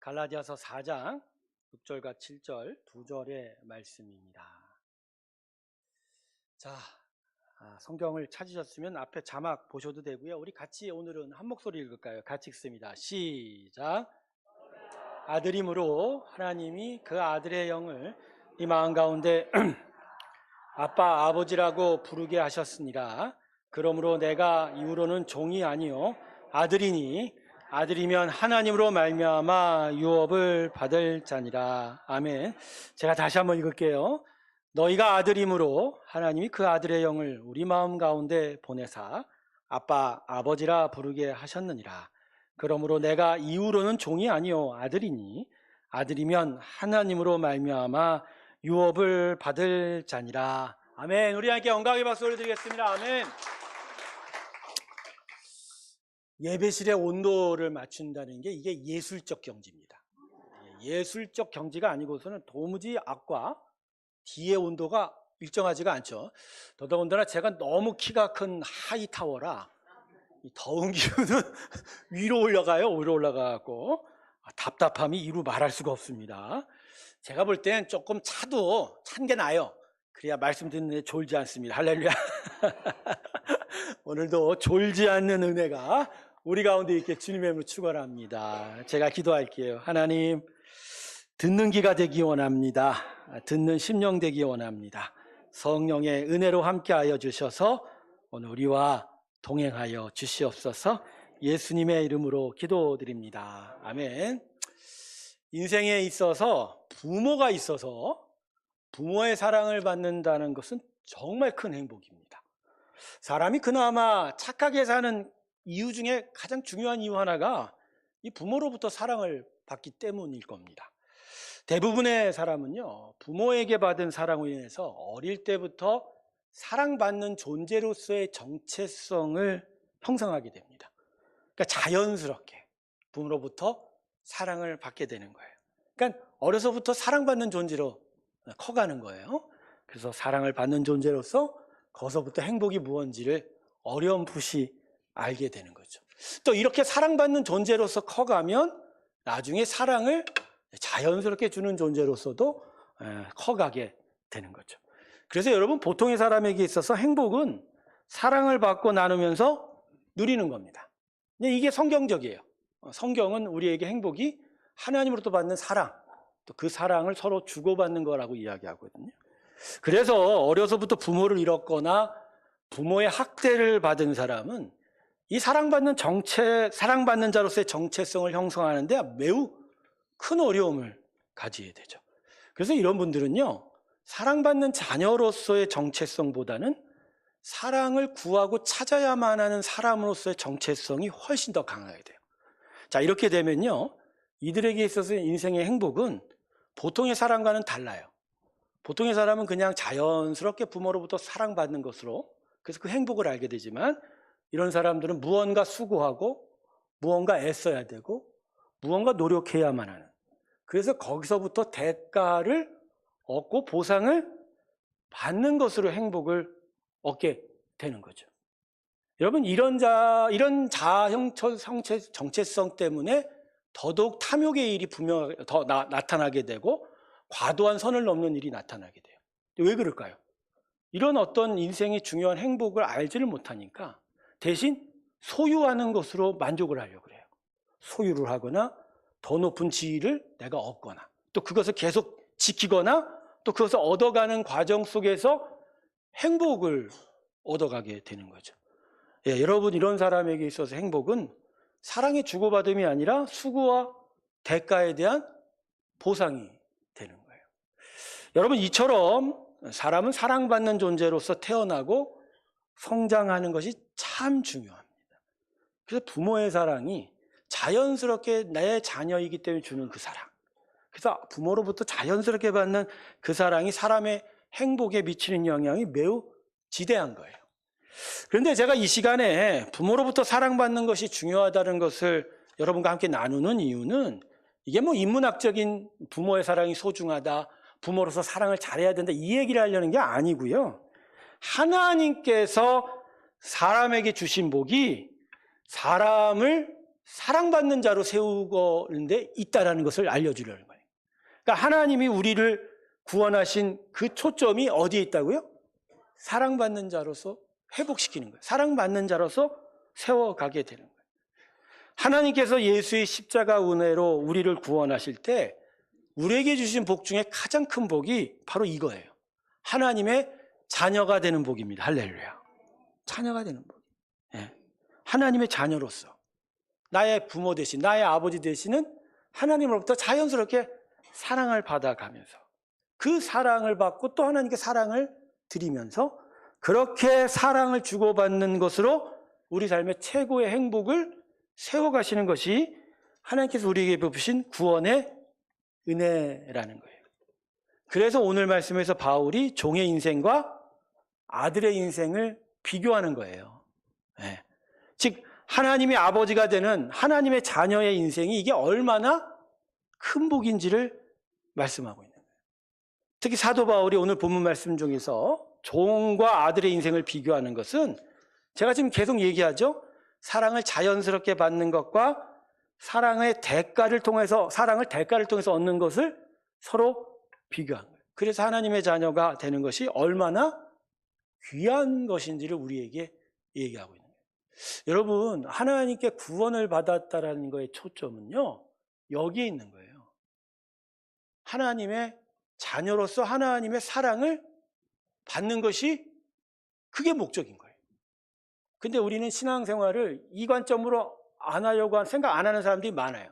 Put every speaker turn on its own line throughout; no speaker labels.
갈라디아서 4장 6절과 7절 두 절의 말씀입니다. 자, 성경을 찾으셨으면 앞에 자막 보셔도 되고요. 우리 같이 오늘은 한 목소리 읽을까요? 같이 읽습니다. 시작. 아들이므로 하나님이 그 아들의 영을 이 마음 가운데 아빠 아버지라고 부르게 하셨으니라. 그러므로 내가 이후로는 종이 아니요 아들이니 아들이면 하나님으로 말미암아 유업을 받을 자니라. 아멘. 제가 다시 한번 읽을게요. 너희가 아들이므로 하나님이 그 아들의 영을 우리 마음 가운데 보내사 아빠 아버지라 부르게 하셨느니라. 그러므로 내가 이후로는 종이 아니요 아들이니 아들이면 하나님으로 말미암아 유업을 받을 자니라. 아멘. 우리 함께 영광의 박수 올려드리겠습니다. 아멘. 예배실의 온도를 맞춘다는 게 이게 예술적 경지입니다. 예술적 경지가 아니고서는 도무지 앞과 뒤의 온도가 일정하지가 않죠. 더더군다나 제가 너무 키가 큰 하이타워라 더운 기운은 위로 올라가고 답답함이 이루 말할 수가 없습니다. 제가 볼 땐 조금 찬 게 나아요. 그래야 말씀 듣는데 졸지 않습니다. 할렐루야. 오늘도 졸지 않는 은혜가 우리 가운데 있게 주님의 이름으로 축원합니다. 제가 기도할게요. 하나님, 듣는 귀가 되기 원합니다. 듣는 심령 되기 원합니다. 성령의 은혜로 함께하여 주셔서 오늘 우리와 동행하여 주시옵소서. 예수님의 이름으로 기도드립니다. 아멘. 인생에 있어서 부모가 있어서 부모의 사랑을 받는다는 것은 정말 큰 행복입니다. 사람이 그나마 착하게 사는 이유 중에 가장 중요한 이유 하나가 이 부모로부터 사랑을 받기 때문일 겁니다. 대부분의 사람은요, 부모에게 받은 사랑으로 인해서 어릴 때부터 사랑받는 존재로서의 정체성을 형성하게 됩니다. 그러니까 자연스럽게 부모로부터 사랑을 받게 되는 거예요. 그러니까 어려서부터 사랑받는 존재로 커가는 거예요. 그래서 사랑을 받는 존재로서 거기서부터 행복이 무언지를 어렴풋이 알게 되는 거죠. 또 이렇게 사랑받는 존재로서 커가면 나중에 사랑을 자연스럽게 주는 존재로서도 커가게 되는 거죠. 그래서 여러분, 보통의 사람에게 있어서 행복은 사랑을 받고 나누면서 누리는 겁니다. 이게 성경적이에요. 성경은 우리에게 행복이 하나님으로부터 받는 사랑, 또 그 사랑을 서로 주고받는 거라고 이야기하거든요. 그래서 어려서부터 부모를 잃었거나 부모의 학대를 받은 사람은 이 사랑받는 자로서의 정체성을 형성하는 데 매우 큰 어려움을 가지게 되죠. 그래서 이런 분들은요, 사랑받는 자녀로서의 정체성보다는 사랑을 구하고 찾아야만 하는 사람으로서의 정체성이 훨씬 더 강하게 돼요. 자, 이렇게 되면요, 이들에게 있어서 인생의 행복은 보통의 사람과는 달라요. 보통의 사람은 그냥 자연스럽게 부모로부터 사랑받는 것으로, 그래서 그 행복을 알게 되지만, 이런 사람들은 무언가 수고하고 무언가 애써야 되고 무언가 노력해야만 하는, 그래서 거기서부터 대가를 얻고 보상을 받는 것으로 행복을 얻게 되는 거죠. 여러분, 이런 자형 정체성 때문에 더더욱 탐욕의 일이 분명하게 더 나타나게 되고 과도한 선을 넘는 일이 나타나게 돼요. 왜 그럴까요? 이런 어떤 인생의 중요한 행복을 알지를 못하니까 대신 소유하는 것으로 만족을 하려고 그래요. 소유를 하거나 더 높은 지위를 내가 얻거나 또 그것을 계속 지키거나 또 그것을 얻어가는 과정 속에서 행복을 얻어가게 되는 거죠. 여러분, 이런 사람에게 있어서 행복은 사랑의 주고받음이 아니라 수고와 대가에 대한 보상이 되는 거예요. 여러분, 이처럼 사람은 사랑받는 존재로서 태어나고 성장하는 것이 참 중요합니다. 그래서 부모의 사랑이 자연스럽게 내 자녀이기 때문에 주는 그 사랑, 그래서 부모로부터 자연스럽게 받는 그 사랑이 사람의 행복에 미치는 영향이 매우 지대한 거예요. 그런데 제가 이 시간에 부모로부터 사랑받는 것이 중요하다는 것을 여러분과 함께 나누는 이유는 이게 인문학적인 부모의 사랑이 소중하다, 부모로서 사랑을 잘해야 된다, 이 얘기를 하려는 게 아니고요. 하나님께서 사람에게 주신 복이 사람을 사랑받는 자로 세우는데 있다라는 것을 알려주려는 거예요. 그러니까 하나님이 우리를 구원하신 그 초점이 어디에 있다고요? 사랑받는 자로서 회복시키는 거예요. 사랑받는 자로서 세워가게 되는 거예요. 하나님께서 예수의 십자가 은혜로 우리를 구원하실 때 우리에게 주신 복 중에 가장 큰 복이 바로 이거예요. 하나님의 자녀가 되는 복입니다. 할렐루야. 자녀가 되는 복. 예. 하나님의 자녀로서 나의 부모 되신, 나의 아버지 되시는 하나님으로부터 자연스럽게 사랑을 받아가면서 그 사랑을 받고 또 하나님께 사랑을 드리면서 그렇게 사랑을 주고받는 것으로 우리 삶의 최고의 행복을 세워가시는 것이 하나님께서 우리에게 베푸신 구원의 은혜라는 거예요. 그래서 오늘 말씀에서 바울이 종의 인생과 아들의 인생을 비교하는 거예요. 네. 즉 하나님의 아버지가 되는 하나님의 자녀의 인생이 이게 얼마나 큰 복인지를 말씀하고 있는 거예요. 특히 사도 바울이 오늘 본문 말씀 중에서 종과 아들의 인생을 비교하는 것은 제가 지금 계속 얘기하죠. 사랑을 자연스럽게 받는 것과 사랑을 대가를 통해서 얻는 것을 서로 비교한 거예요. 그래서 하나님의 자녀가 되는 것이 얼마나 귀한 것인지를 우리에게 얘기하고 있는 거예요. 여러분, 하나님께 구원을 받았다라는 거의 초점은요, 여기에 있는 거예요. 하나님의 자녀로서 하나님의 사랑을 받는 것이 그게 목적인 거예요. 근데 우리는 신앙생활을 이 관점으로 안 하려고 생각 안 하는 사람들이 많아요.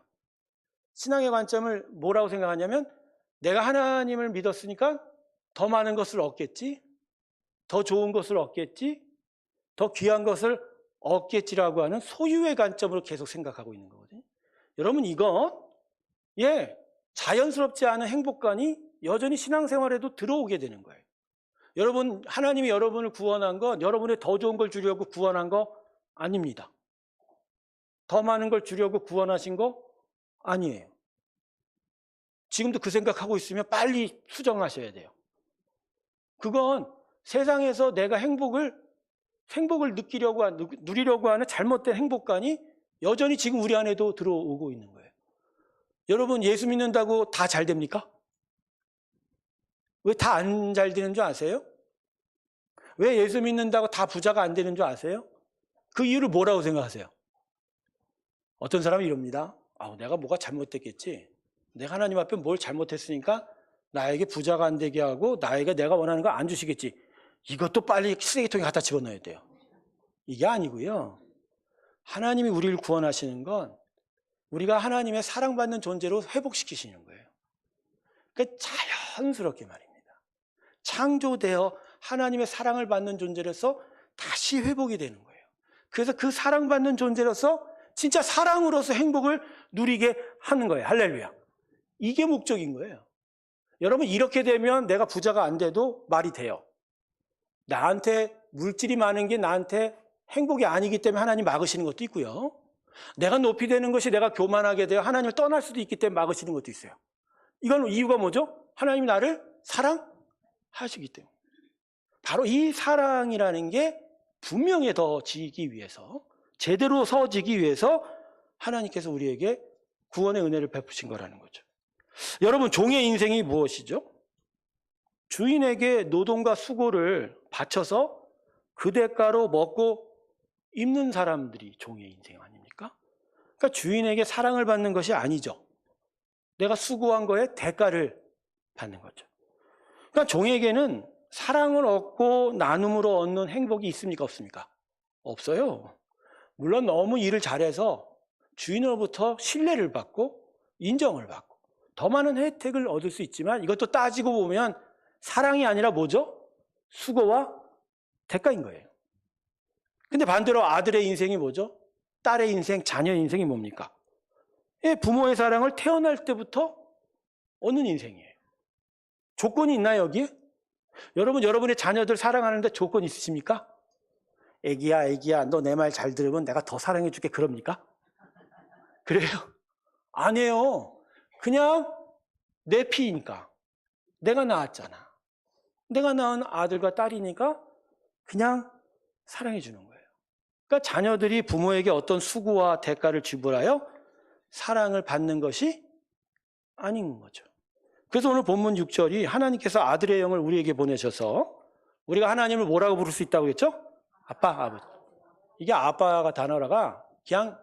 신앙의 관점을 뭐라고 생각하냐면 내가 하나님을 믿었으니까 더 많은 것을 얻겠지, 더 좋은 것을 얻겠지, 더 귀한 것을 얻겠지라고 하는 소유의 관점으로 계속 생각하고 있는 거거든요. 여러분, 이건 자연스럽지 않은 행복감이 여전히 신앙생활에도 들어오게 되는 거예요. 여러분, 하나님이 여러분을 구원한 건 여러분의 더 좋은 걸 주려고 구원한 거 아닙니다. 더 많은 걸 주려고 구원하신 거 아니에요. 지금도 그 생각하고 있으면 빨리 수정하셔야 돼요. 그건 세상에서 내가 행복을 누리려고 하는 잘못된 행복감이 여전히 지금 우리 안에도 들어오고 있는 거예요. 여러분, 예수 믿는다고 다 잘 됩니까? 왜 다 안 잘 되는 줄 아세요? 왜 예수 믿는다고 다 부자가 안 되는 줄 아세요? 그 이유를 뭐라고 생각하세요? 어떤 사람은 이럽니다. 내가 뭐가 잘못됐겠지. 내가 하나님 앞에 뭘 잘못했으니까 나에게 부자가 안 되게 하고 나에게 내가 원하는 거 안 주시겠지. 이것도 빨리 쓰레기통에 갖다 집어넣어야 돼요. 이게 아니고요. 하나님이 우리를 구원하시는 건 우리가 하나님의 사랑받는 존재로 회복시키시는 거예요. 그러니까 자연스럽게 말입니다. 창조되어 하나님의 사랑을 받는 존재로서 다시 회복이 되는 거예요. 그래서 그 사랑받는 존재로서 진짜 사랑으로서 행복을 누리게 하는 거예요. 할렐루야. 이게 목적인 거예요. 여러분, 이렇게 되면 내가 부자가 안 돼도 말이 돼요. 나한테 물질이 많은 게 나한테 행복이 아니기 때문에 하나님 막으시는 것도 있고요. 내가 높이 되는 것이 내가 교만하게 되어 하나님을 떠날 수도 있기 때문에 막으시는 것도 있어요. 이건 이유가 뭐죠? 하나님이 나를 사랑하시기 때문에. 바로 이 사랑이라는 게 분명해지기 위해서, 제대로 서지기 위해서 하나님께서 우리에게 구원의 은혜를 베푸신 거라는 거죠. 여러분, 종의 인생이 무엇이죠? 주인에게 노동과 수고를 바쳐서 그 대가로 먹고 입는 사람들이 종의 인생 아닙니까? 그러니까 주인에게 사랑을 받는 것이 아니죠. 내가 수고한 거에 대가를 받는 거죠. 그러니까 종에게는 사랑을 얻고 나눔으로 얻는 행복이 있습니까? 없습니까? 없어요. 물론 너무 일을 잘해서 주인으로부터 신뢰를 받고 인정을 받고 더 많은 혜택을 얻을 수 있지만 이것도 따지고 보면 사랑이 아니라 뭐죠? 수고와 대가인 거예요. 근데 반대로 아들의 인생이 뭐죠? 딸의 인생, 자녀의 인생이 뭡니까? 부모의 사랑을 태어날 때부터 얻는 인생이에요. 조건이 있나요, 여기에? 여러분, 여러분의 자녀들 사랑하는데 조건 있으십니까? 애기야, 너 내 말 잘 들으면 내가 더 사랑해 줄게, 그럽니까? 그래요? 아니에요. 그냥 내 피니까. 내가 낳았잖아. 내가 낳은 아들과 딸이니까 그냥 사랑해 주는 거예요. 그러니까 자녀들이 부모에게 어떤 수고와 대가를 지불하여 사랑을 받는 것이 아닌 거죠. 그래서 오늘 본문 6절이 하나님께서 아들의 영을 우리에게 보내셔서 우리가 하나님을 뭐라고 부를 수 있다고 했죠? 아빠, 아버지. 이게 아빠가 단어가 그냥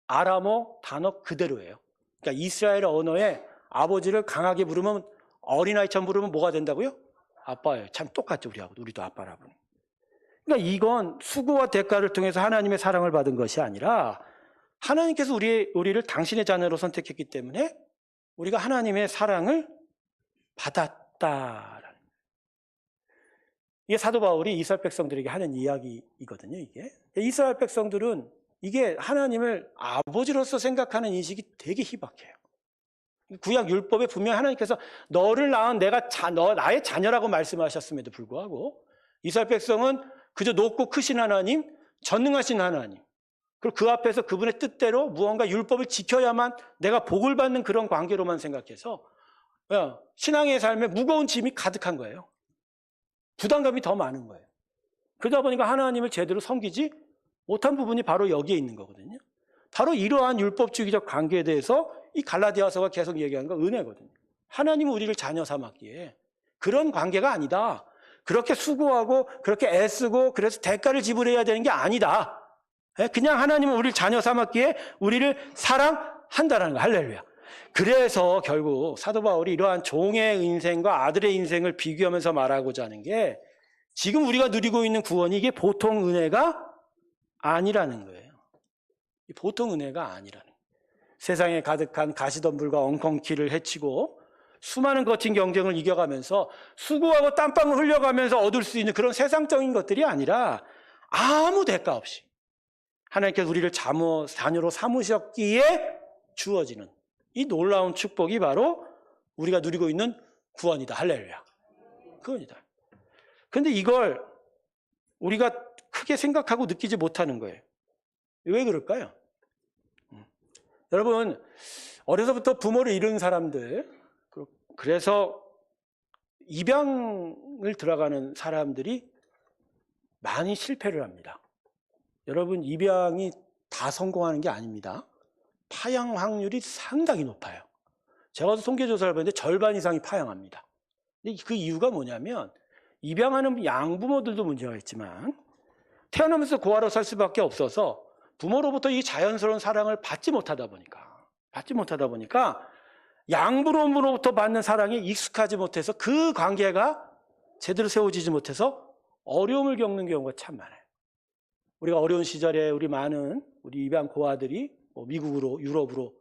아람어 단어 그대로예요. 그러니까 이스라엘 언어에 아버지를 강하게 부르면 어린아이처럼 부르면 뭐가 된다고요? 아빠예요. 참 똑같죠, 우리도 아빠라고. 그러니까 이건 수고와 대가를 통해서 하나님의 사랑을 받은 것이 아니라 하나님께서 우리를 당신의 자녀로 선택했기 때문에 우리가 하나님의 사랑을 받았다라는 거예요. 이게 사도 바울이 이스라엘 백성들에게 하는 이야기이거든요. 이게 이스라엘 백성들은 이게 하나님을 아버지로서 생각하는 인식이 되게 희박해요. 구약 율법에 분명히 하나님께서 너를 낳은 너 나의 자녀라고 말씀하셨음에도 불구하고 이스라엘 백성은 그저 높고 크신 하나님, 전능하신 하나님, 그리고 그 앞에서 그분의 뜻대로 무언가 율법을 지켜야만 내가 복을 받는 그런 관계로만 생각해서 신앙의 삶에 무거운 짐이 가득한 거예요. 부담감이 더 많은 거예요. 그러다 보니까 하나님을 제대로 섬기지 못한 부분이 바로 여기에 있는 거거든요. 바로 이러한 율법주의적 관계에 대해서 이 갈라디아서가 계속 얘기하는 건 은혜거든요. 하나님은 우리를 자녀 삼았기에 그런 관계가 아니다. 그렇게 수고하고 그렇게 애쓰고 그래서 대가를 지불해야 되는 게 아니다. 그냥 하나님은 우리를 자녀 삼았기에 우리를 사랑한다는 거. 할렐루야. 그래서 결국 사도 바울이 이러한 종의 인생과 아들의 인생을 비교하면서 말하고자 하는 게 지금 우리가 누리고 있는 구원이 이게 보통 은혜가 아니라는 거예요. 보통 은혜가 아니라는 거예요. 세상에 가득한 가시덤불과 엉겅퀴를 헤치고 수많은 거친 경쟁을 이겨가면서 수고하고 땀방울 흘려가면서 얻을 수 있는 그런 세상적인 것들이 아니라 아무 대가 없이 하나님께서 우리를 자녀로 삼으셨기에 주어지는 이 놀라운 축복이 바로 우리가 누리고 있는 구원이다. 할렐루야. 구원이다. 그런데 이걸 우리가 크게 생각하고 느끼지 못하는 거예요. 왜 그럴까요? 여러분, 어려서부터 부모를 잃은 사람들, 그래서 입양을 들어가는 사람들이 많이 실패를 합니다. 여러분, 입양이 다 성공하는 게 아닙니다. 파양 확률이 상당히 높아요. 제가 통계조사를 봤는데 절반 이상이 파양합니다. 근데 그 이유가 뭐냐면 입양하는 양부모들도 문제가 있지만 태어나면서 고아로 살 수밖에 없어서 부모로부터 이 자연스러운 사랑을 받지 못하다 보니까 양부모로부터 받는 사랑에 익숙하지 못해서 그 관계가 제대로 세워지지 못해서 어려움을 겪는 경우가 참 많아요. 우리가 어려운 시절에 우리 입양 고아들이 미국으로 유럽으로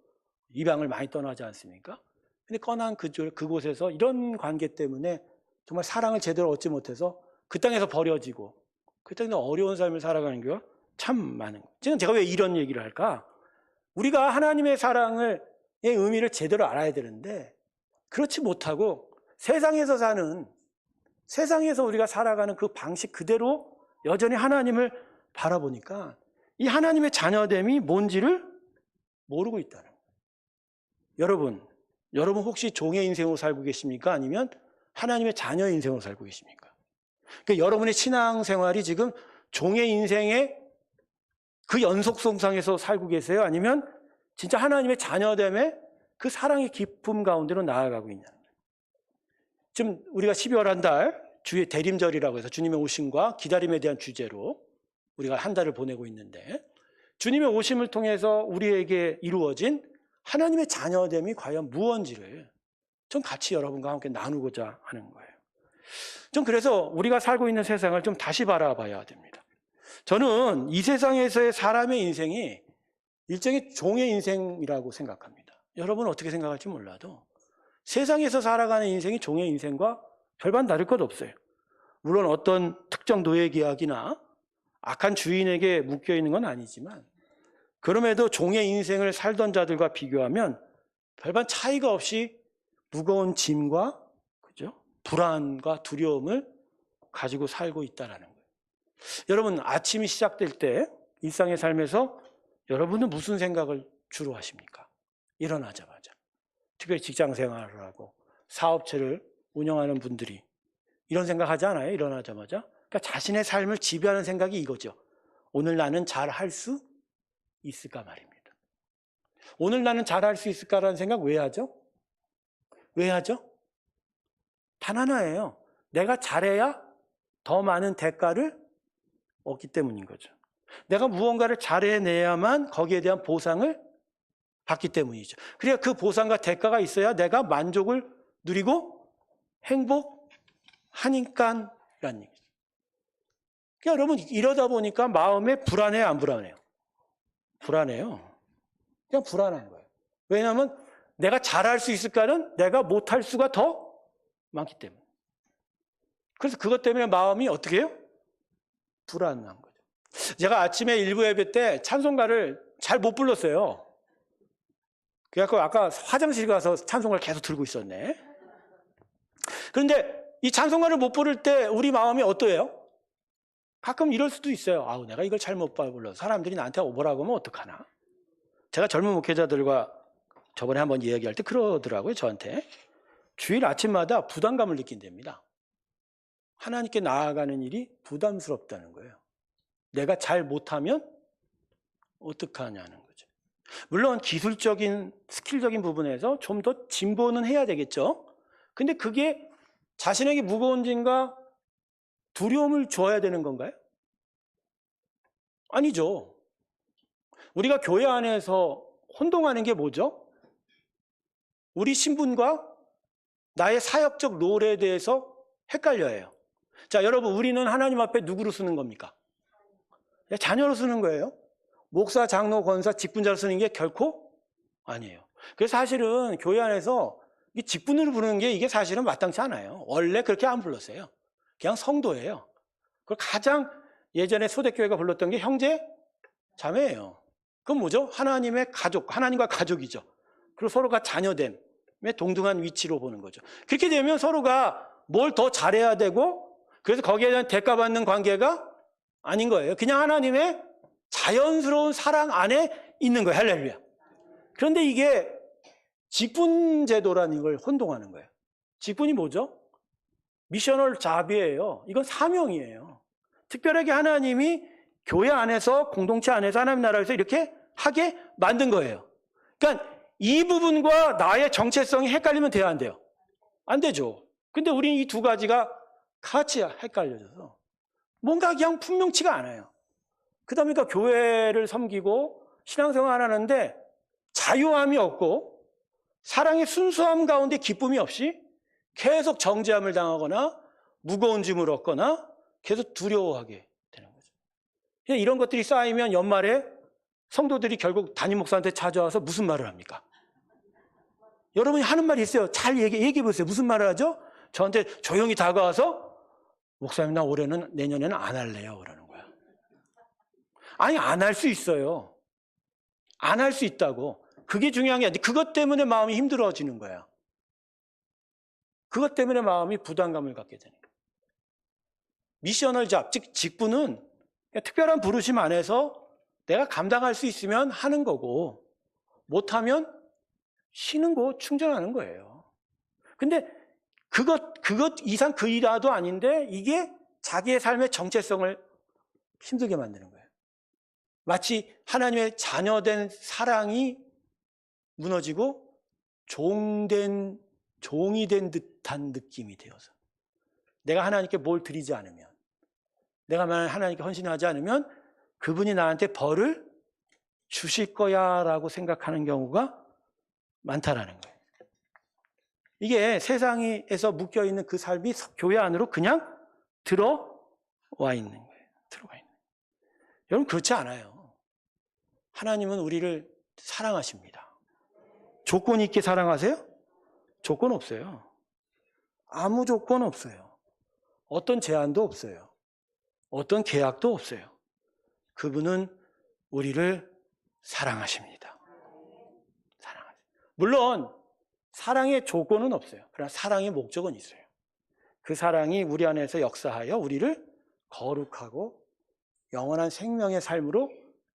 입양을 많이 떠나지 않습니까? 근데 떠난 그곳에서 이런 관계 때문에 정말 사랑을 제대로 얻지 못해서 그 땅에서 버려지고 그 땅에서 어려운 삶을 살아가는 경우가 참 많은 거예요. 지금 제가 왜 이런 얘기를 할까? 우리가 하나님의 사랑의 의미를 제대로 알아야 되는데 그렇지 못하고 세상에서 우리가 살아가는 그 방식 그대로 여전히 하나님을 바라보니까 이 하나님의 자녀됨이 뭔지를 모르고 있다는 거예요. 여러분 혹시 종의 인생으로 살고 계십니까? 아니면 하나님의 자녀의 인생으로 살고 계십니까? 그러니까 여러분의 신앙생활이 지금 종의 인생의 그 연속성상에서 살고 계세요? 아니면 진짜 하나님의 자녀됨의 그 사랑의 기쁨 가운데로 나아가고 있냐는 거예요. 지금 우리가 12월 한 달 주의 대림절이라고 해서 주님의 오심과 기다림에 대한 주제로 우리가 한 달을 보내고 있는데 주님의 오심을 통해서 우리에게 이루어진 하나님의 자녀됨이 과연 무엇인지를 좀 같이 여러분과 함께 나누고자 하는 거예요. 좀 그래서 우리가 살고 있는 세상을 좀 다시 바라봐야 됩니다. 저는 이 세상에서의 사람의 인생이 일종의 종의 인생이라고 생각합니다. 여러분은 어떻게 생각할지 몰라도 세상에서 살아가는 인생이 종의 인생과 별반 다를 것 없어요. 물론 어떤 특정 노예계약이나 악한 주인에게 묶여있는 건 아니지만 그럼에도 종의 인생을 살던 자들과 비교하면 별반 차이가 없이 무거운 짐과 불안과 두려움을 가지고 살고 있다는 거예요. 여러분 아침이 시작될 때 일상의 삶에서 여러분은 무슨 생각을 주로 하십니까? 일어나자마자. 특별히 직장 생활을 하고 사업체를 운영하는 분들이 이런 생각 하지 않아요? 일어나자마자. 그러니까 자신의 삶을 지배하는 생각이 이거죠. 오늘 나는 잘할 수 있을까 말입니다. 오늘 나는 잘할 수 있을까라는 생각 왜 하죠? 왜 하죠? 단 하나예요. 내가 잘해야 더 많은 대가를 얻기 때문인 거죠. 내가 무언가를 잘해내야만 거기에 대한 보상을 받기 때문이죠. 그래야 그 보상과 대가가 있어야 내가 만족을 누리고 행복하니까라는 얘기죠. 그러니까 여러분 이러다 보니까 마음에 불안해요, 안 불안해요? 불안해요. 그냥 불안한 거예요. 왜냐하면 내가 잘할 수 있을까는 내가 못할 수가 더 많기 때문에. 그래서 그것 때문에 마음이 어떻게 해요? 불안한 거죠. 제가 아침에 일부 예배 때 찬송가를 잘 못 불렀어요. 그래서 아까 화장실 가서 찬송가를 계속 들고 있었네. 그런데 이 찬송가를 못 부를 때 우리 마음이 어떠해요? 가끔 이럴 수도 있어요. 아우, 내가 이걸 잘못 불러서 사람들이 나한테 뭐라고 하면 어떡하나. 제가 젊은 목회자들과 저번에 한번 이야기할 때 그러더라고요. 저한테. 주일 아침마다 부담감을 느낀답니다. 하나님께 나아가는 일이 부담스럽다는 거예요. 내가 잘 못하면 어떡하냐는 거죠. 물론 기술적인 스킬적인 부분에서 좀 더 진보는 해야 되겠죠. 근데 그게 자신에게 무거운 짐과 두려움을 줘야 되는 건가요? 아니죠. 우리가 교회 안에서 혼동하는 게 뭐죠? 우리 신분과 나의 사역적 롤에 대해서 헷갈려해요. 자, 여러분, 우리는 하나님 앞에 누구로 쓰는 겁니까? 자녀로 쓰는 거예요. 목사, 장로, 권사, 직분자로 쓰는 게 결코 아니에요. 그래서 사실은 교회 안에서 이 직분으로 부르는 게 이게 사실은 마땅치 않아요. 원래 그렇게 안 불렀어요. 그냥 성도예요. 그 가장 예전에 소대교회가 불렀던 게 형제, 자매예요. 그건 뭐죠? 하나님의 가족, 하나님과 가족이죠. 그리고 서로가 자녀됨의 동등한 위치로 보는 거죠. 그렇게 되면 서로가 뭘 더 잘해야 되고 그래서 거기에 대한 대가받는 관계가 아닌 거예요. 그냥 하나님의 자연스러운 사랑 안에 있는 거예요. 할렐루야. 그런데 이게 직분 제도라는 걸 혼동하는 거예요. 직분이 뭐죠? 미셔널 잡이에요. 이건 사명이에요. 특별하게 하나님이 교회 안에서 공동체 안에서 하나님 나라에서 이렇게 하게 만든 거예요. 그러니까 이 부분과 나의 정체성이 헷갈리면 돼야 안 돼요? 안 되죠. 근데 우리는 이 두 가지가 같이 헷갈려져서 뭔가 그냥 분명치가 않아요. 그러다 보니까 교회를 섬기고 신앙생활 하는데 자유함이 없고 사랑의 순수함 가운데 기쁨이 없이 계속 정죄함을 당하거나 무거운 짐을 얻거나 계속 두려워하게 되는 거죠. 이런 것들이 쌓이면 연말에 성도들이 결국 담임 목사한테 찾아와서 무슨 말을 합니까? 여러분이 하는 말이 있어요. 잘 얘기해 보세요. 무슨 말을 하죠? 저한테 조용히 다가와서 목사님 나 올해는 내년에는 안 할래요. 그러는 거야. 아니 안 할 수 있어요. 안 할 수 있다고. 그게 중요한 게 아니라 그것 때문에 마음이 힘들어지는 거야. 그것 때문에 마음이 부담감을 갖게 되는 거야. 미셔널 잡, 즉 직분은 특별한 부르심 안에서 내가 감당할 수 있으면 하는 거고 못하면 쉬는 거 충전하는 거예요. 근데 그것 이상 그 이하도 아닌데 이게 자기의 삶의 정체성을 힘들게 만드는 거예요. 마치 하나님의 자녀된 사랑이 무너지고 종이 된 듯한 느낌이 되어서 내가 하나님께 뭘 드리지 않으면 내가 만약 하나님께 헌신하지 않으면 그분이 나한테 벌을 주실 거야 라고 생각하는 경우가 많다라는 거예요. 이게 세상에서 묶여있는 그 삶이 교회 안으로 그냥 들어와 있는 거예요. 들어와 있는 거예요. 여러분 그렇지 않아요. 하나님은 우리를 사랑하십니다. 조건 있게 사랑하세요? 조건 없어요. 아무 조건 없어요. 어떤 제한도 없어요. 어떤 계약도 없어요. 그분은 우리를 사랑하십니다. 사랑하세요. 물론 사랑의 조건은 없어요. 그러나 사랑의 목적은 있어요. 그 사랑이 우리 안에서 역사하여 우리를 거룩하고 영원한 생명의 삶으로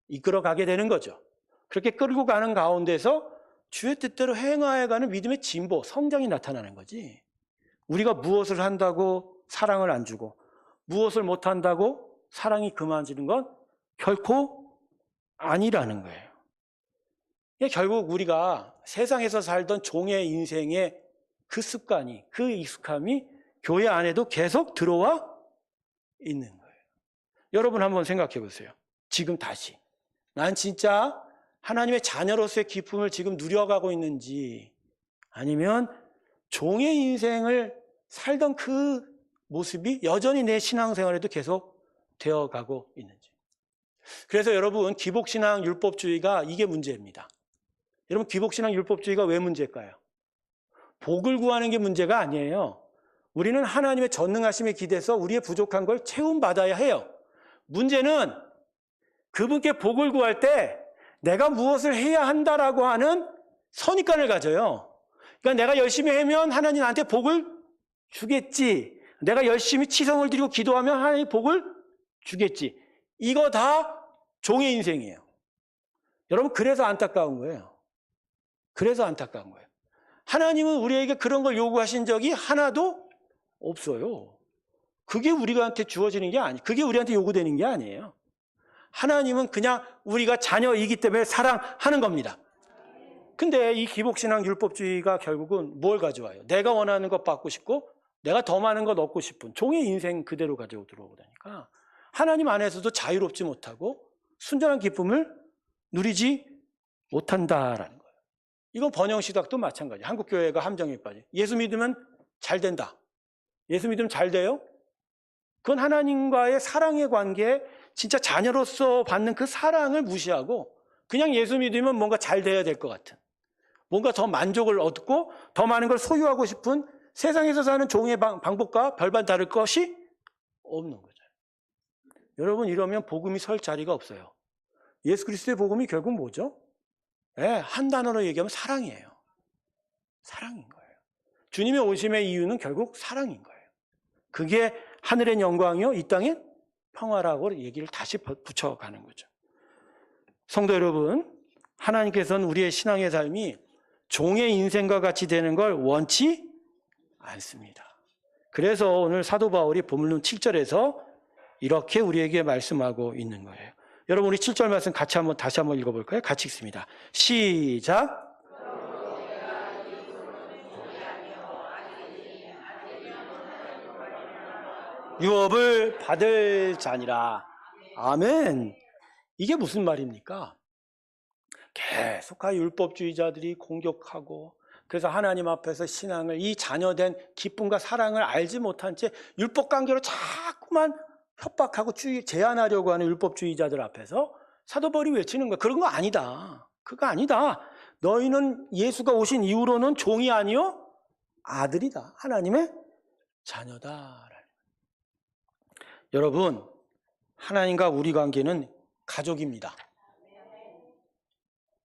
이끌어가게 되는 거죠. 그렇게 끌고 가는 가운데서 주의 뜻대로 행하여가는 믿음의 진보, 성장이 나타나는 거지. 우리가 무엇을 한다고 사랑을 안 주고 무엇을 못한다고 사랑이 그만지는 건 결코 아니라는 거예요. 결국 우리가 세상에서 살던 종의 인생의 그 습관이, 그 익숙함이 교회 안에도 계속 들어와 있는 거예요. 여러분 한번 생각해 보세요. 지금 다시. 난 진짜 하나님의 자녀로서의 기쁨을 지금 누려가고 있는지, 아니면 종의 인생을 살던 그 모습이 여전히 내 신앙생활에도 계속 되어가고 있는지. 그래서 여러분, 기복신앙 율법주의가 이게 문제입니다. 여러분, 기복신앙 율법주의가 왜 문제일까요? 복을 구하는 게 문제가 아니에요. 우리는 하나님의 전능하심에 기대서 우리의 부족한 걸 채움받아야 해요. 문제는 그분께 복을 구할 때 내가 무엇을 해야 한다라고 하는 선입관을 가져요. 그러니까 내가 열심히 하면 하나님 나한테 복을 주겠지. 내가 열심히 치성을 드리고 기도하면 하나님 복을 주겠지. 이거 다 종의 인생이에요. 여러분, 그래서 안타까운 거예요. 그래서 안타까운 거예요. 하나님은 우리에게 그런 걸 요구하신 적이 하나도 없어요. 그게 우리한테 주어지는 게 아니에요. 그게 우리한테 요구되는 게 아니에요. 하나님은 그냥 우리가 자녀이기 때문에 사랑하는 겁니다. 근데 이 기복신앙 율법주의가 결국은 뭘 가져와요? 내가 원하는 것 받고 싶고 내가 더 많은 것 얻고 싶은 종의 인생 그대로 가지고 들어오니까 하나님 안에서도 자유롭지 못하고 순전한 기쁨을 누리지 못한다라는 거예요. 이건 번영시각도 마찬가지예요. 한국교회가 함정에 빠져. 예수 믿으면 잘 된다. 예수 믿으면 잘 돼요? 그건 하나님과의 사랑의 관계에 진짜 자녀로서 받는 그 사랑을 무시하고 그냥 예수 믿으면 뭔가 잘 돼야 될 것 같은, 뭔가 더 만족을 얻고 더 많은 걸 소유하고 싶은 세상에서 사는 종의 방법과 별반 다를 것이 없는 거죠. 여러분, 이러면 복음이 설 자리가 없어요. 예수 그리스도의 복음이 결국 뭐죠? 한 단어로 얘기하면 사랑이에요. 사랑인 거예요. 주님의 오심의 이유는 결국 사랑인 거예요. 그게 하늘의 영광이요 이 땅의 평화라고 얘기를 다시 붙여가는 거죠. 성도 여러분, 하나님께서는 우리의 신앙의 삶이 종의 인생과 같이 되는 걸 원치 않습니다. 그래서 오늘 사도 바울이 본문 7절에서 이렇게 우리에게 말씀하고 있는 거예요. 여러분, 우리 7절 말씀 다시 한번 읽어볼까요? 같이 읽습니다. 시작. 유업을 받을 자니라. 아멘. 이게 무슨 말입니까? 계속하여 율법주의자들이 공격하고, 그래서 하나님 앞에서 신앙을, 이 자녀된 기쁨과 사랑을 알지 못한 채 율법 관계로 자꾸만 협박하고 제한하려고 하는 율법주의자들 앞에서 사도 바울이 외치는 거야. 그런 거 아니다. 그거 아니다. 너희는 예수가 오신 이후로는 종이 아니요 아들이다. 하나님의 자녀다. 여러분, 하나님과 우리 관계는 가족입니다.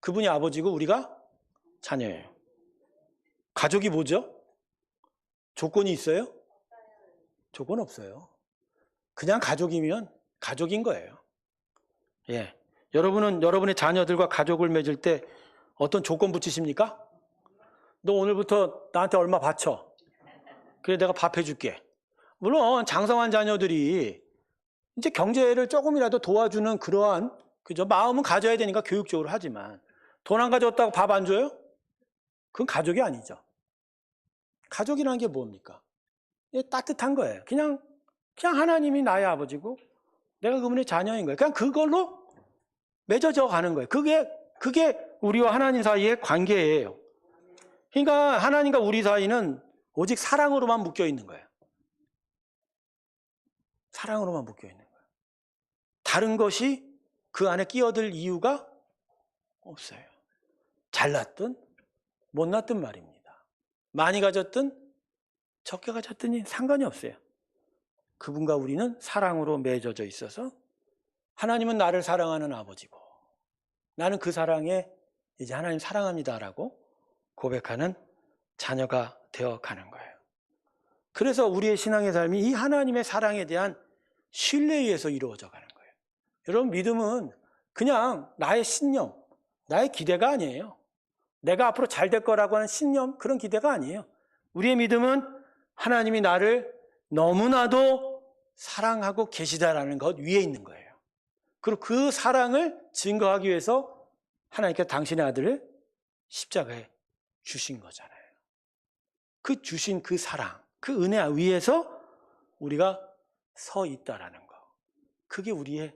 그분이 아버지고 우리가 자녀예요. 가족이 뭐죠? 조건이 있어요? 조건 없어요. 그냥 가족이면 가족인 거예요. 여러분은 여러분의 자녀들과 가족을 맺을 때 어떤 조건 붙이십니까? 너 오늘부터 나한테 얼마 바쳐. 그래, 내가 밥 해줄게. 물론 장성한 자녀들이 이제 경제를 조금이라도 도와주는 그러한 마음은 가져야 되니까 교육적으로 하지만, 돈 안 가져왔다고 밥 안 줘요? 그건 가족이 아니죠. 가족이라는 게 뭡니까? 따뜻한 거예요. 그냥 하나님이 나의 아버지고 내가 그분의 자녀인 거예요. 그냥 그걸로 맺어져 가는 거예요. 그게 우리와 하나님 사이의 관계예요. 그러니까 하나님과 우리 사이는 오직 사랑으로만 묶여 있는 거예요. 사랑으로만 묶여 있는 거예요. 다른 것이 그 안에 끼어들 이유가 없어요. 잘났든 못났든 말입니다. 많이 가졌든 적게 가졌든 상관이 없어요. 그분과 우리는 사랑으로 맺어져 있어서 하나님은 나를 사랑하는 아버지고 나는 그 사랑에 이제 하나님 사랑합니다라고 고백하는 자녀가 되어가는 거예요. 그래서 우리의 신앙의 삶이 이 하나님의 사랑에 대한 신뢰에 의해서 이루어져 가는 거예요. 여러분, 믿음은 그냥 나의 신념, 나의 기대가 아니에요. 내가 앞으로 잘 될 거라고 하는 신념, 그런 기대가 아니에요. 우리의 믿음은 하나님이 나를 너무나도 사랑하고 계시다라는 것 위에 있는 거예요. 그리고 그 사랑을 증거하기 위해서 하나님께서 당신의 아들을 십자가에 주신 거잖아요. 그 주신 그 사랑, 그 은혜 위에서 우리가 서 있다라는 거. 그게 우리의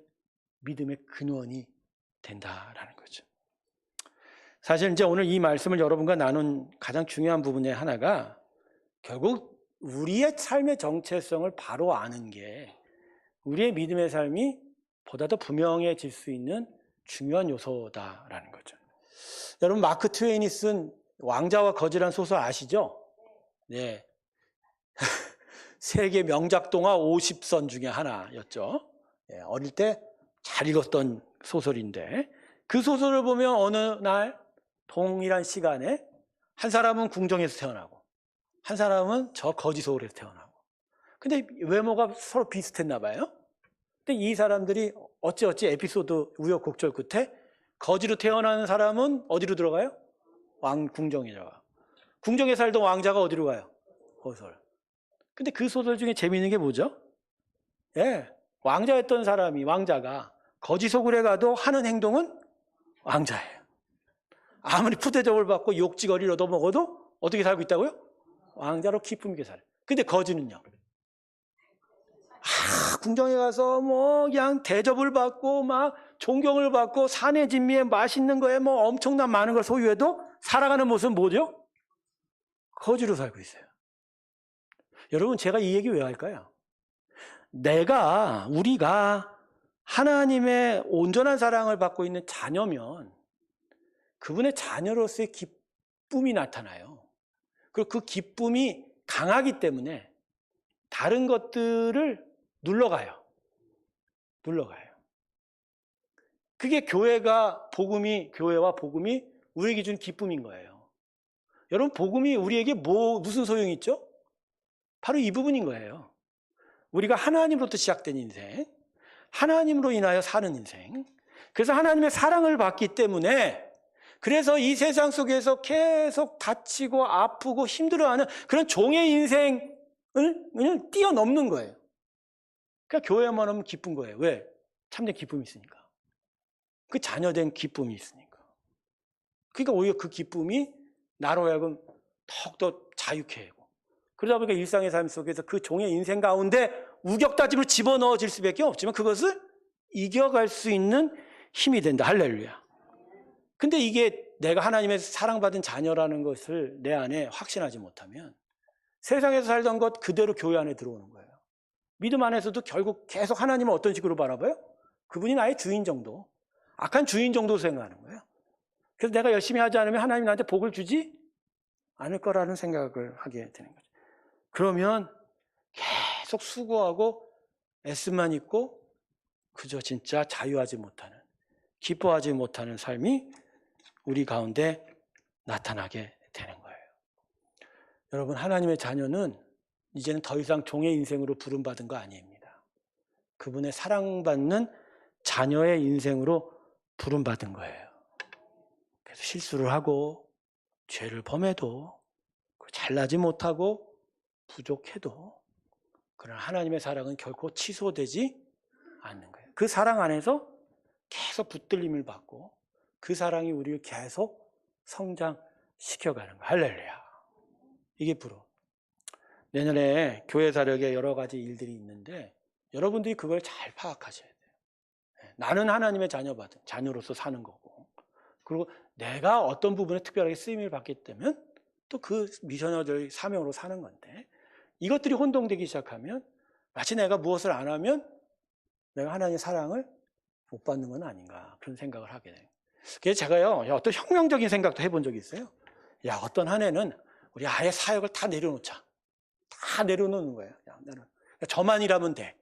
믿음의 근원이 된다라는 거죠. 사실 이제 오늘 이 말씀을 여러분과 나눈 가장 중요한 부분의 하나가 결국 우리의 삶의 정체성을 바로 아는 게 우리의 믿음의 삶이 보다 더 분명해질 수 있는 중요한 요소다라는 거죠. 여러분 마크 트웨인이 쓴 왕자와 거지라는 소설 아시죠? 네. 세계 명작 동화 50선 중에 하나였죠. 네, 어릴 때 잘 읽었던 소설인데 그 소설을 보면 어느 날 동일한 시간에 한 사람은 궁정에서 태어나고 한 사람은 저 거지 서울에서 태어나고 근데 외모가 서로 비슷했나 봐요. 근데 이 사람들이 어찌어찌 에피소드 우여곡절 끝에 거지로 태어나는 사람은 어디로 들어가요? 궁정에 들어가요. 궁정에 살던 왕자가 어디로 가요? 거설. 근데 그 소설 중에 재미있는 게 뭐죠? 예, 왕자였던 사람이 왕자가 거지 소굴에 가도 하는 행동은 왕자예요. 아무리 푸대접을 받고 욕지거리를 얻어먹어도 어떻게 살고 있다고요? 왕자로 기품 있게 살아요. 근데 거지는요? 궁정에 가서 뭐 그냥 대접을 받고 막 존경을 받고 산의 진미에 맛있는 거에 뭐 엄청난 많은 걸 소유해도 살아가는 모습은 뭐죠? 거지로 살고 있어요. 여러분 제가 이 얘기 왜 할까요? 우리가 하나님의 온전한 사랑을 받고 있는 자녀면 그분의 자녀로서의 기쁨이 나타나요. 그리고 그 기쁨이 강하기 때문에 다른 것들을 눌러가요. 그게 교회와 복음이 우리에게 준 기쁨인 거예요. 여러분 복음이 우리에게 무슨 소용이 있죠? 바로 이 부분인 거예요. 우리가 하나님으로부터 시작된 인생, 하나님으로 인하여 사는 인생, 그래서 하나님의 사랑을 받기 때문에 그래서 이 세상 속에서 계속 다치고 아프고 힘들어하는 그런 종의 인생을 그냥 뛰어넘는 거예요. 그러니까 교회만 오면 기쁜 거예요. 왜? 참된 기쁨이 있으니까. 그 자녀된 기쁨이 있으니까. 그러니까 오히려 그 기쁨이 나로 하여금 더욱더 자유케 하고 그러다 보니까 일상의 삶 속에서 그 종의 인생 가운데 우격다짐으로 집어넣어질 수밖에 없지만 그것을 이겨갈 수 있는 힘이 된다. 할렐루야. 근데 이게 내가 하나님의 사랑받은 자녀라는 것을 내 안에 확신하지 못하면 세상에서 살던 것 그대로 교회 안에 들어오는 거예요. 믿음 안에서도 결국 계속 하나님을 어떤 식으로 바라봐요? 그분이 나의 주인 정도, 악한 주인 정도 생각하는 거예요. 그래서 내가 열심히 하지 않으면 하나님이 나한테 복을 주지 않을 거라는 생각을 하게 되는 거죠. 그러면 계속 수고하고 애쓰만 있고 그저 진짜 자유하지 못하는, 기뻐하지 못하는 삶이 우리 가운데 나타나게 되는 거예요. 여러분 하나님의 자녀는 이제는 더 이상 종의 인생으로 부름받은 거 아닙니다. 그분의 사랑받는 자녀의 인생으로 부름받은 거예요. 그래서 실수를 하고 죄를 범해도 잘나지 못하고 부족해도 그러나 하나님의 사랑은 결코 취소되지 않는 거예요. 그 사랑 안에서 계속 붙들림을 받고 그 사랑이 우리를 계속 성장시켜가는 거예요. 할렐루야. 이게 부러. 내년에 교회 사역에 여러 가지 일들이 있는데 여러분들이 그걸 잘 파악하셔야 돼요. 나는 하나님의 자녀로서 사는 거고 그리고 내가 어떤 부분에 특별하게 쓰임을 받기 때문에 또 그 미셔너들의 사명으로 사는 건데 이것들이 혼동되기 시작하면 마치 내가 무엇을 안 하면 내가 하나님의 사랑을 못 받는 건 아닌가 그런 생각을 하게 돼요. 그래서 제가요 어떤 혁명적인 생각도 해본 적이 있어요. 어떤 한 해는 우리 아예 사역을 다 내려놓자. 다 내려놓는 거예요. 저만 일하면 돼.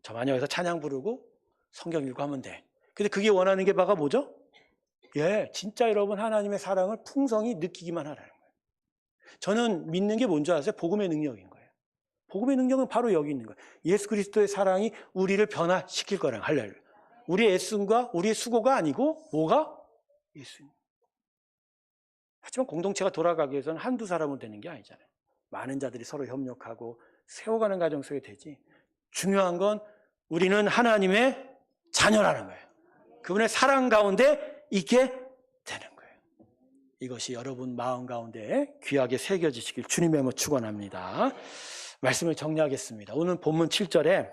저만 여기서 찬양 부르고 성경 읽고 하면 돼. 근데 그게 원하는 게 바가 뭐죠? 진짜 여러분 하나님의 사랑을 풍성히 느끼기만 하라는 거예요. 저는 믿는 게 뭔지 아세요? 복음의 능력인 거예요. 복음의 능력은 바로 여기 있는 거예요. 예수 그리스도의 사랑이 우리를 변화시킬 거라는 할렐루야. 우리의 애씀과 우리의 수고가 아니고 뭐가? 예수님. 하지만 공동체가 돌아가기 위해서는 한두 사람으로 되는 게 아니잖아요. 많은 자들이 서로 협력하고 세워가는 과정 속에 되지. 중요한 건 우리는 하나님의 자녀라는 거예요. 그분의 사랑 가운데 있게 되는 거예요. 이것이 여러분 마음 가운데 귀하게 새겨지시길 주님의 이름으로 축원합니다. 말씀을 정리하겠습니다. 오늘 본문 7절에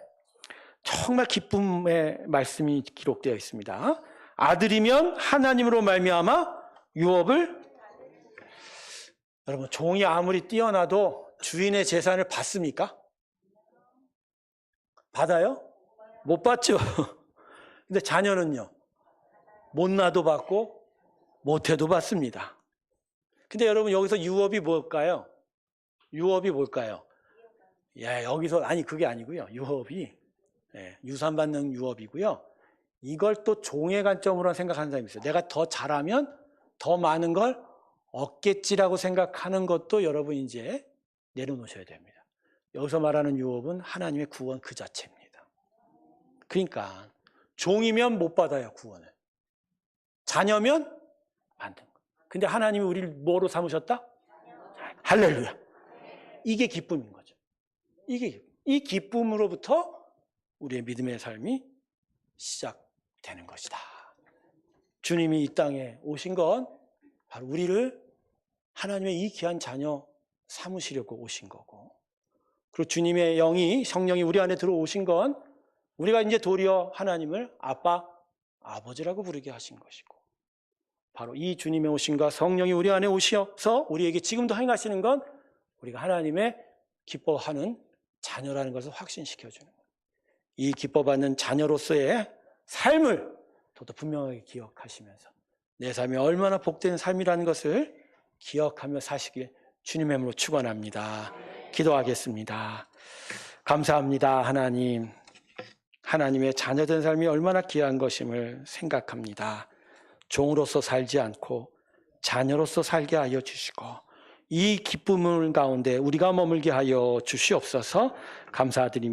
정말 기쁨의 말씀이 기록되어 있습니다. 아들이면 하나님으로 말미암아 유업을, 여러분 종이 아무리 뛰어나도 주인의 재산을 받습니까? 받아요? 못 받죠. 근데 자녀는요, 못나도 받고 못해도 받습니다. 근데 여러분 여기서 유업이 뭘까요? 유업이 뭘까요? 예, 여기서 아니 그게 아니고요. 유업이 유산 받는 유업이고요. 이걸 또 종의 관점으로 생각하는 사람이 있어요. 내가 더 잘하면 더 많은 걸 얻겠지라고 생각하는 것도 여러분 이제 내려놓으셔야 됩니다. 여기서 말하는 유업은 하나님의 구원 그 자체입니다. 그러니까 종이면 못 받아요, 구원을. 자녀면 받는 거. 근데 하나님이 우리를 뭐로 삼으셨다? 할렐루야. 이게 기쁨인 거죠. 이 기쁨으로부터 우리의 믿음의 삶이 시작되는 것이다. 주님이 이 땅에 오신 건 바로 우리를 하나님의 이 귀한 자녀 삼으시려고 오신 거고, 그리고 주님의 영이, 성령이 우리 안에 들어오신 건 우리가 이제 도리어 하나님을 아빠, 아버지라고 부르게 하신 것이고, 바로 이 주님의 오심과 성령이 우리 안에 오셔서 우리에게 지금도 행하시는 건 우리가 하나님의 기뻐하는 자녀라는 것을 확신시켜주는 거예요. 이 기뻐받는 자녀로서의 삶을 더더 분명하게 기억하시면서 내 삶이 얼마나 복된 삶이라는 것을 기억하며 사시길 주님의 이름으로 축원합니다. 기도하겠습니다. 감사합니다. 하나님, 하나님의 자녀된 삶이 얼마나 귀한 것임을 생각합니다. 종으로서 살지 않고 자녀로서 살게 하여 주시고 이 기쁨을 가운데 우리가 머물게 하여 주시옵소서. 감사드립니다.